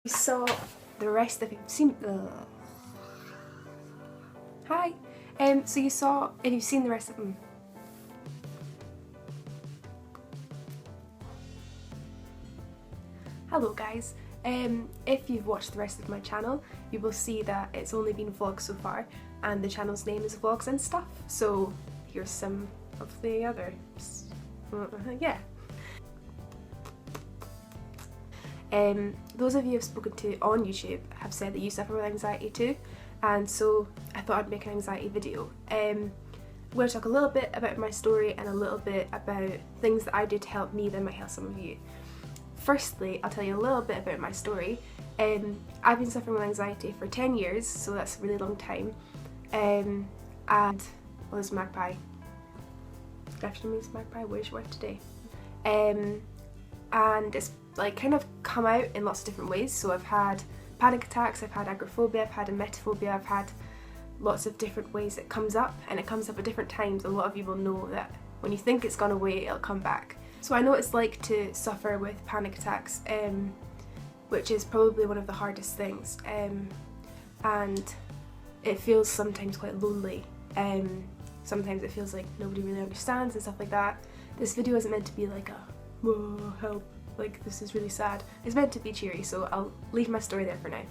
You saw the rest of it. Seen. Hi. So you saw, and you've seen the rest of them. Hello guys. If you've watched the rest of my channel, you will see that it's only been vlogs so far, and the channel's name is Vlogs and Stuff. So here's some of the others. Yeah. Those of you I've spoken to on YouTube have said that you suffer with anxiety too, and so I thought I'd make an anxiety video. I'm going to talk a little bit about my story and a little bit about things that I do to help me that might help some of you. Firstly, I'll tell you a little bit about my story. I've been suffering with anxiety for 10 years, so that's a really long time. And, well, there's Magpie. Good afternoon, Miss Magpie, where's your wife today? And it's like kind of come out in lots of different ways. So I've had panic attacks, I've had agoraphobia, I've had emetophobia, I've had lots of different ways it comes up, and it comes up at different times. A lot of you will know that when you think it's gone away, it'll come back. So I know what it's like to suffer with panic attacks, which is probably one of the hardest things, and it feels sometimes quite lonely. Sometimes it feels like nobody really understands and stuff like that. This video isn't meant to be like a, whoa, help, like this is really sad. It's meant to be cheery, so I'll leave my story there for now.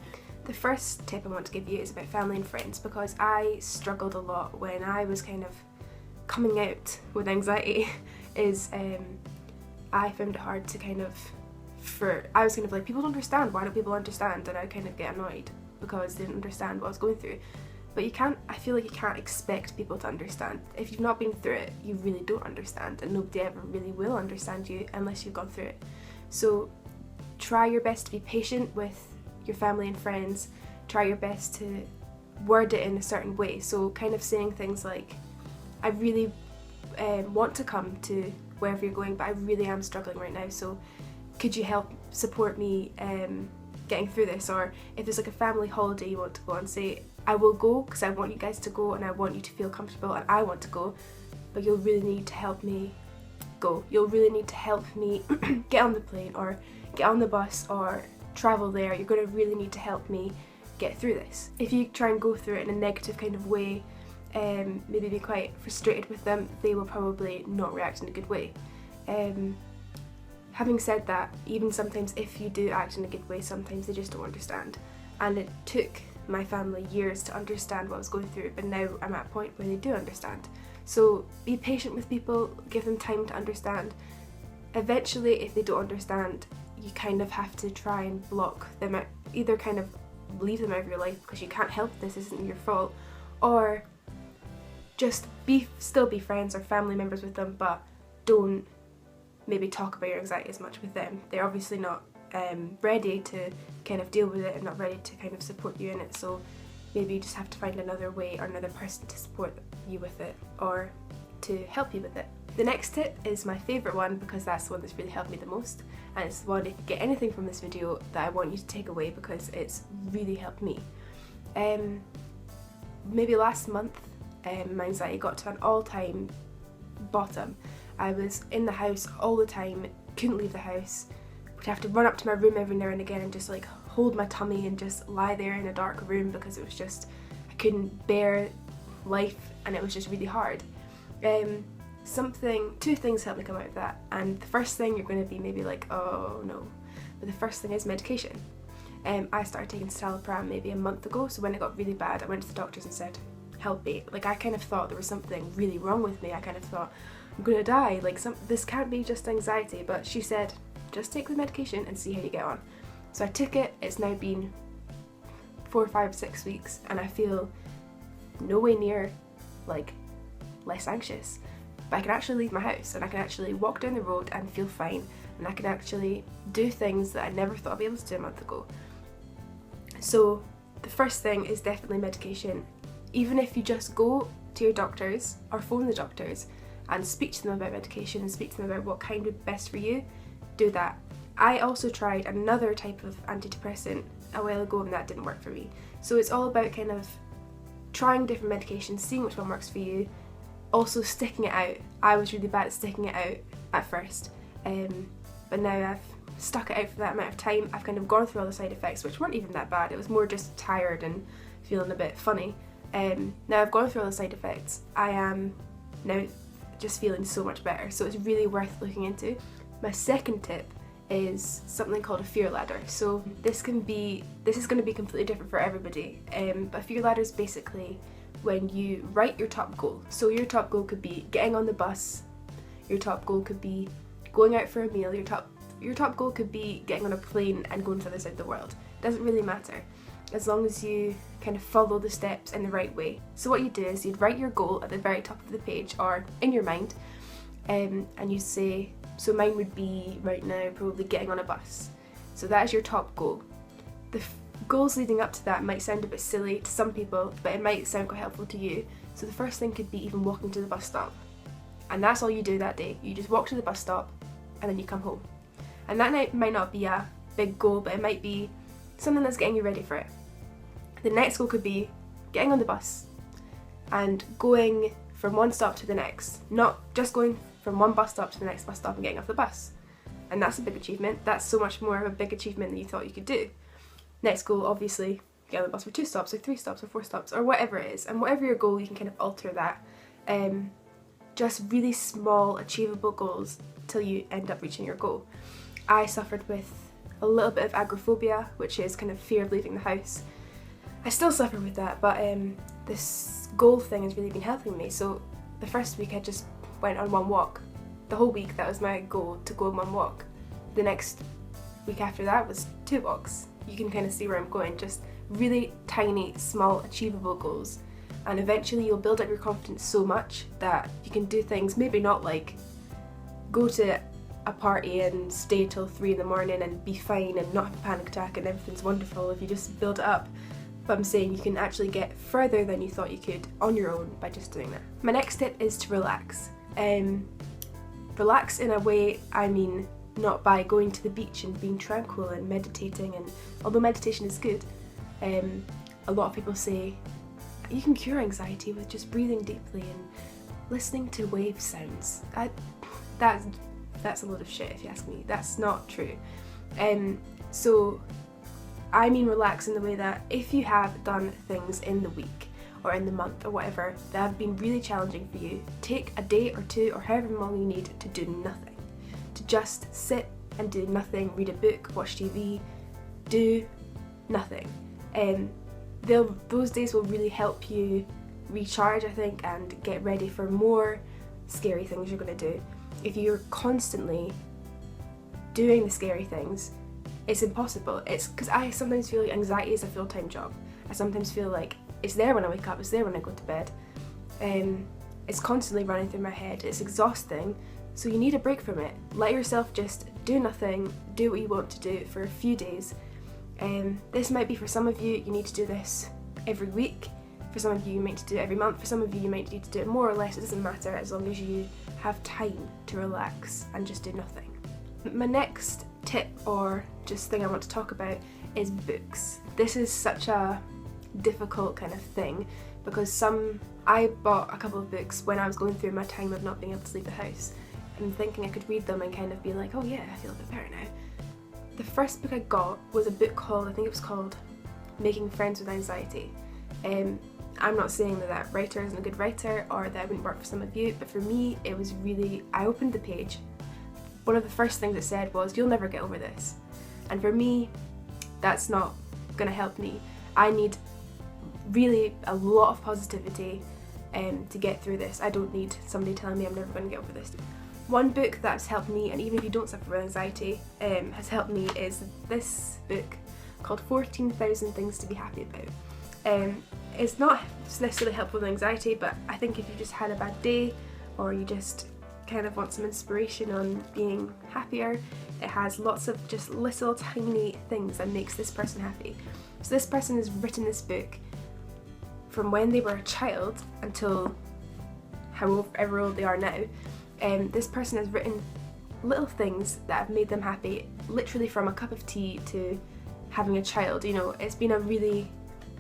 The first tip I want to give you is about family and friends, because I struggled a lot when I was kind of coming out with anxiety. I found it hard to I was kind of like, people don't understand, why don't people understand? And I kind of get annoyed because they didn't understand what I was going through. But I feel like you can't expect people to understand. If you've not been through it, you really don't understand, and nobody ever really will understand you unless you've gone through it. So try your best to be patient with your family and friends. Try your best to word it in a certain way. So kind of saying things like, I really want to come to wherever you're going, but I really am struggling right now, so could you help support me getting through this? Or if there's like a family holiday you want to go on, say, I will go because I want you guys to go and I want you to feel comfortable and I want to go, but you'll really need to help me go. You'll really need to help me get on the plane or get on the bus or travel there. You're going to really need to help me get through this. If you try and go through it in a negative kind of way, maybe be quite frustrated with them, they will probably not react in a good way. Having said that, even sometimes if you do act in a good way, sometimes they just don't understand. And it took my family years to understand what I was going through, but now I'm at a point where they do understand. So be patient with people, give them time to understand. Eventually, if they don't understand, you kind of have to try and block them out, either kind of leave them out of your life because you can't help this isn't your fault, or just still be friends or family members with them, but don't maybe talk about your anxiety as much with them. They're obviously not ready to kind of deal with it and not ready to kind of support you in it, so maybe you just have to find another way or another person to support you with it or to help you with it. The next tip is my favourite one because that's the one that's really helped me the most, and it's the one, if you get anything from this video, that I want you to take away because it's really helped me. Maybe last month my anxiety got to an all-time bottom. I was in the house all the time, couldn't leave the house, would have to run up to my room every now and again and just like hold my tummy and just lie there in a dark room because it was just, I couldn't bear life and it was just really hard. Two things helped me come out of that, and the first thing you're going to be maybe like, oh no, but the first thing is medication. I started taking citalopram maybe a month ago, so when it got really bad I went to the doctors and said, help me. Like I kind of thought there was something really wrong with me. I kind of thought, I'm gonna die, like this can't be just anxiety, but she said, just take the medication and see how you get on. So I took it, it's now been 4, 5, 6 weeks, and I feel no way near like less anxious. But I can actually leave my house and I can actually walk down the road and feel fine, and I can actually do things that I never thought I'd be able to do a month ago. So the first thing is definitely medication. Even if you just go to your doctors or phone the doctors and speak to them about medication and speak to them about what kind would be best for you, do that. I also tried another type of antidepressant a while ago and that didn't work for me. So it's all about kind of trying different medications, seeing which one works for you, also sticking it out. I was really bad at sticking it out at first, but now I've stuck it out for that amount of time, I've kind of gone through all the side effects, which weren't even that bad. It was more just tired and feeling a bit funny. Now I've gone through all the side effects, I am now just feeling so much better, so it's really worth looking into. My second tip is something called a fear ladder. So this is going to be completely different for everybody, but a fear ladder is basically when you write your top goal. So your top goal could be getting on the bus, your top goal could be going out for a meal, your top goal could be getting on a plane and going to the other side of the world. It doesn't really matter, as long as you kind of follow the steps in the right way. So what you do is you'd write your goal at the very top of the page or in your mind, and you say, so mine would be right now probably getting on a bus. So that is your top goal. The goals leading up to that might sound a bit silly to some people, but it might sound quite helpful to you. So the first thing could be even walking to the bus stop. And that's all you do that day. You just walk to the bus stop and then you come home. And that might not be a big goal, but it might be something that's getting you ready for it. The next goal could be getting on the bus and going from one stop to the next, not just going from one bus stop to the next bus stop and getting off the bus. And that's a big achievement. That's so much more of a big achievement than you thought you could do. Next goal, obviously, get on the bus for 2 stops or 3 stops or 4 stops or whatever it is. And whatever your goal, you can kind of alter that. Just really small, achievable goals till you end up reaching your goal. I suffered with a little bit of agoraphobia, which is kind of fear of leaving the house. I still suffer with that, but this goal thing has really been helping me. So the first week I just went on one walk. The whole week that was my goal, to go on one walk. The next week after that was 2 walks. You can kind of see where I'm going, just really tiny, small, achievable goals. And eventually you'll build up your confidence so much that you can do things, maybe not like go to a party and stay till 3 in the morning and be fine and not have a panic attack and everything's wonderful if you just build it up. But I'm saying you can actually get further than you thought you could on your own by just doing that. My next tip is to relax. Relax in a way, I mean not by going to the beach and being tranquil and meditating, and although meditation is good, a lot of people say you can cure anxiety with just breathing deeply and listening to wave sounds. That's a load of shit if you ask me. That's not true. So I mean relax in the way that if you have done things in the week or in the month or whatever that have been really challenging for you, take a day or 2 or however long you need to do nothing. To just sit and do nothing, read a book, watch TV, do nothing. Those days will really help you recharge, I think, and get ready for more scary things you're going to do. If you're constantly doing the scary things, it's impossible. It's because I sometimes feel like anxiety is a full-time job. I sometimes feel like it's there when I wake up, it's there when I go to bed. It's constantly running through my head. It's exhausting, so you need a break from it. Let yourself just do nothing, do what you want to do for a few days. This might be for some of you, you need to do this every week. For some of you, you might need to do it every month. For some of you, you might need to do it more or less. It doesn't matter as long as you have time to relax and just do nothing. My next tip or just thing I want to talk about is books. This is such a difficult kind of thing because I bought a couple of books when I was going through my time of not being able to leave the house and thinking I could read them and kind of be like, oh yeah, I feel a bit better now. The first book I got was a book called, I think it was called Making Friends with Anxiety. I'm not saying that writer isn't a good writer or that it wouldn't work for some of you, but for me it was really, I opened the page, one of the first things it said was, you'll never get over this. And for me, that's not going to help me. I need really a lot of positivity to get through this. I don't need somebody telling me I'm never going to get over this. One book that's helped me, and even if you don't suffer with anxiety, has helped me is this book called 14,000 Things to Be Happy About. It's not necessarily helpful with anxiety, but I think if you just had a bad day or you just kind of want some inspiration on being happier, it has lots of just little tiny things that makes this person happy. So this person has written this book from when they were a child until however old they are now. This person has written little things that have made them happy, literally from a cup of tea to having a child. You know, it's been a really,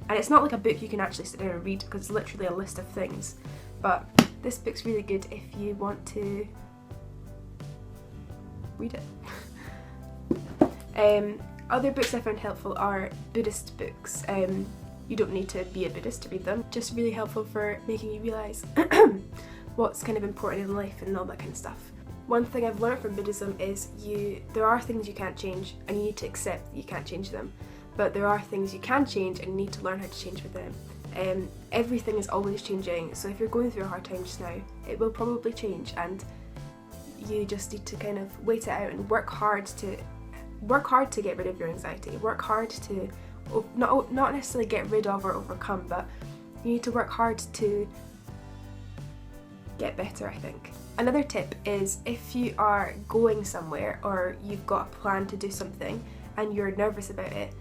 and it's not like a book you can actually sit down and read because it's literally a list of things, but this book's really good if you want to read it. Other books I found helpful are Buddhist books. You don't need to be a Buddhist to read them, just really helpful for making you realise what's kind of important in life and all that kind of stuff. One thing I've learned from Buddhism is there are things you can't change and you need to accept that you can't change them, but there are things you can change and you need to learn how to change with them. Everything is always changing, so if you're going through a hard time just now, it will probably change, and you just need to kind of wait it out and work hard to get rid of your anxiety. Work hard to not necessarily get rid of or overcome, but you need to work hard to get better, I think. Another tip is if you are going somewhere or you've got a plan to do something and you're nervous about it,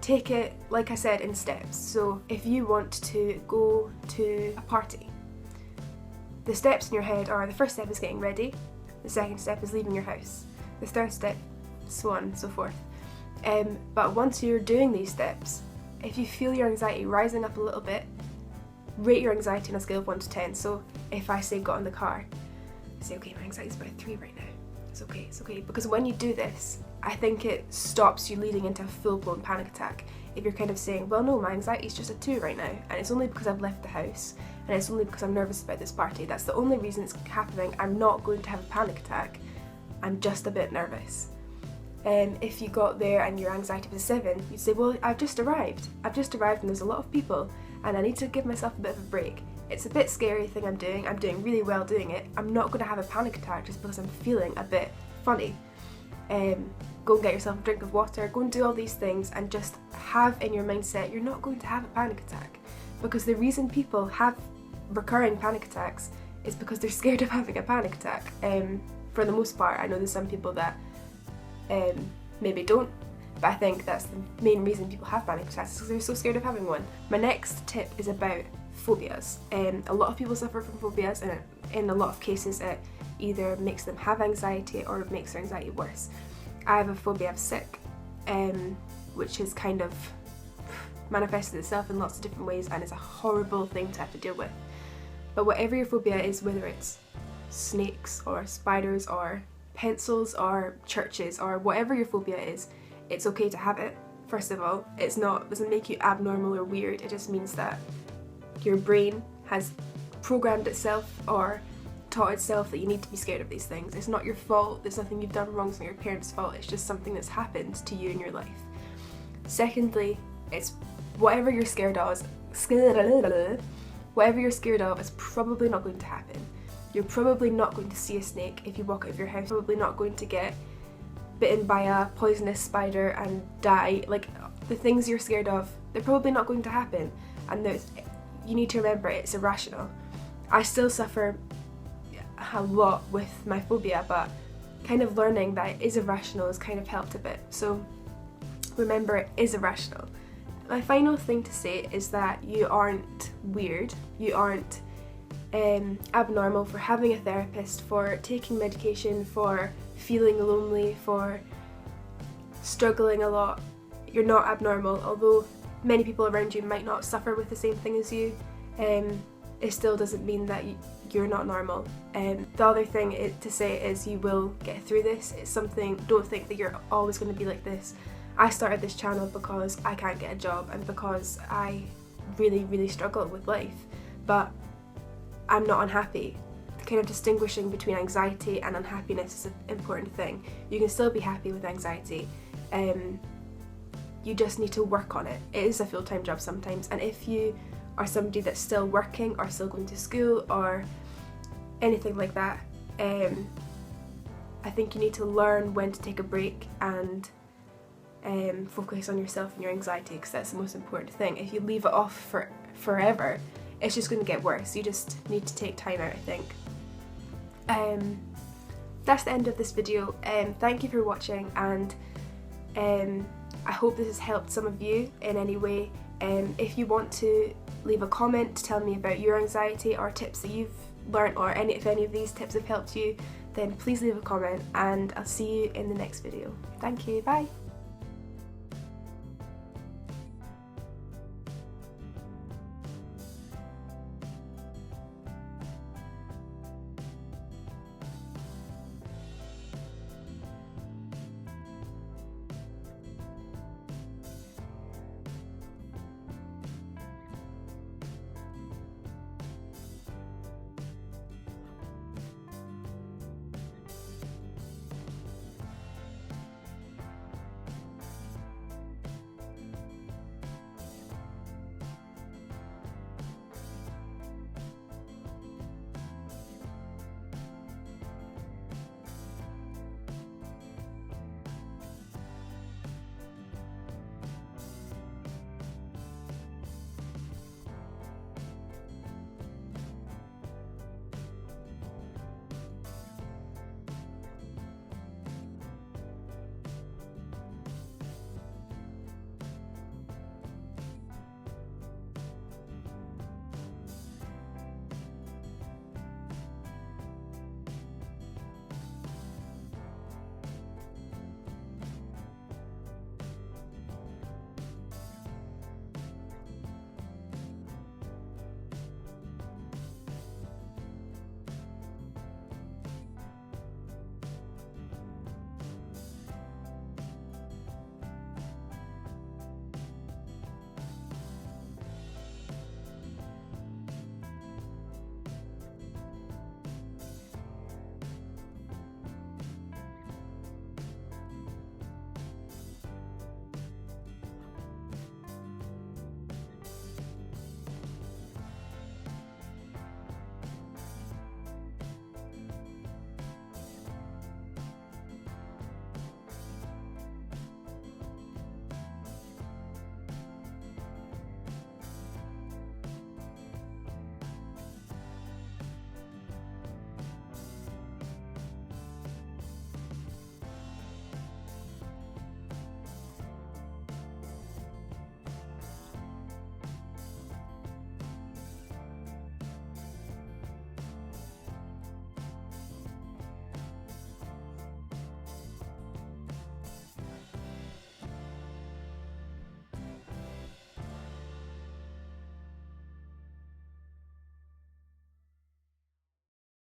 take it, like I said, in steps. So if you want to go to a party, the steps in your head are: the first step is getting ready, the second step is leaving your house, the third step, so on and so forth. But once you're doing these steps, if you feel your anxiety rising up a little bit, rate your anxiety on a scale of 1 to 10. So if I say got in the car, I say, okay, my anxiety's about a 3 right now. It's okay. Because when you do this, I think it stops you leading into a full-blown panic attack. If you're kind of saying, well, no, my anxiety's just a 2 right now, and it's only because I've left the house, and it's only because I'm nervous about this party. That's the only reason it's happening. I'm not going to have a panic attack. I'm just a bit nervous. If you got there and your anxiety was a 7, you'd say, well, I've just arrived and there's a lot of people and I need to give myself a bit of a break. It's a bit scary thing I'm doing really well doing it. I'm not going to have a panic attack just because I'm feeling a bit funny. Go and get yourself a drink of water, go and do all these things, and just have in your mindset you're not going to have a panic attack. Because the reason people have recurring panic attacks is because they're scared of having a panic attack. For the most part, I know there's some people that maybe don't, but I think that's the main reason people have panic attacks, because they're so scared of having one. My next tip is about phobias. A lot of people suffer from phobias, and in a lot of cases it either makes them have anxiety or it makes their anxiety worse. I have a phobia of sick, which has kind of manifested itself in lots of different ways and is a horrible thing to have to deal with. But whatever your phobia is, whether it's snakes or spiders or pencils or churches or whatever your phobia is, it's okay to have it. First of all, doesn't make you abnormal or weird. It just means that your brain has programmed itself or taught itself that you need to be scared of these things. It's not your fault. There's nothing you've done wrong. It's not your parents' fault. It's just something that's happened to you in your life. Secondly, it's whatever you're scared of. Whatever you're scared of is probably not going to happen. You're probably not going to see a snake if you walk out of your house. You're probably not going to get bitten by a poisonous spider and die. Like, the things you're scared of, they're probably not going to happen. And you need to remember it's irrational. I still suffer a lot with my phobia, but kind of learning that it is irrational has kind of helped a bit. So remember, it is irrational. My final thing to say is that you aren't weird. You aren't abnormal for having a therapist, for taking medication, for feeling lonely, for struggling a lot. You're not abnormal. Although many people around you might not suffer with the same thing as you, it still doesn't mean that you're not normal. The other thing to say is you will get through this. It's something, don't think that you're always going to be like this. I started this channel because I can't get a job and because I really, really struggle with life, but I'm not unhappy. Kind of distinguishing between anxiety and unhappiness is an important thing. You can still be happy with anxiety. You just need to work on it. It is a full-time job sometimes, and if you are somebody that's still working or still going to school or anything like that, I think you need to learn when to take a break and focus on yourself and your anxiety, because that's the most important thing. If you leave it off for forever, it's just going to get worse. You just need to take time out, I think. That's the end of this video. Thank you for watching, and I hope this has helped some of you in any way. If you want to leave a comment to tell me about your anxiety or tips that you've learnt, or if any of these tips have helped you, then please leave a comment, and I'll see you in the next video. Thank you, bye!